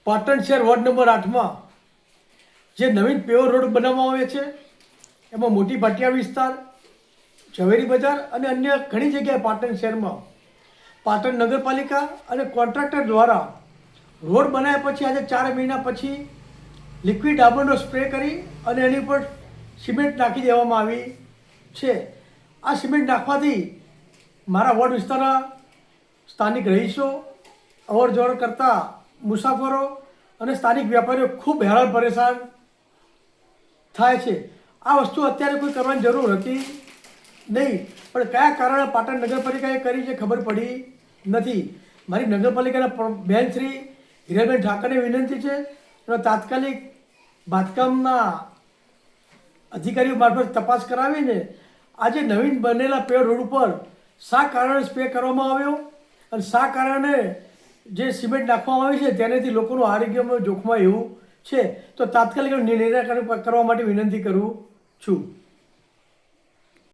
પાટણ શહેર ward number 8માં જે નવીન paver road બનાવવામાં આવે છે એમાં મોટી ભાટિયા વિસ્તાર, ઝવેરી બજાર અને અન્ય ઘણી જગ્યાએ પાટણ શહેરમાં પાટણ નગરપાલિકા અને કોન્ટ્રાક્ટર દ્વારા રોડ બનાવ્યા પછી આજે 4 મહિના પછી લિક્વિડ ડામરનો સ્પ્રે કરી અને એની ઉપર સિમેન્ટ નાખી દેવામાં આવી છે. આ સિમેન્ટ નાખવાથી મારા વોર્ડ વિસ્તારના સ્થાનિક રહીશો, અવર જવર કરતા મુસાફરો અને સ્થાનિક વેપારીઓ ખૂબ હેરાન પરેશાન થાય છે. આ વસ્તુ અત્યારે કોઈ કરવાની જરૂર હતી નહીં, પણ કયા કારણે પાટણ નગરપાલિકાએ કરી છે ખબર પડી નથી. મારી નગરપાલિકાના બેન શ્રી હિરલબેન ઠાકરને વિનંતી છે અને તાત્કાલિક બાંધકામના અધિકારીઓ મારફત તપાસ કરાવીને આજે નવીન બનેલા પેવર રોડ ઉપર શા કારણે સ્પ્રે કરવામાં આવ્યો અને શા કારણે જે સિમેન્ટ નાખવામાં આવી છે તેનાથી લોકોનું આરોગ્યમાં જોખમાય એવું છે, તો તાત્કાલિક નિરાકરણ કરવા માટે વિનંતી કરું છું.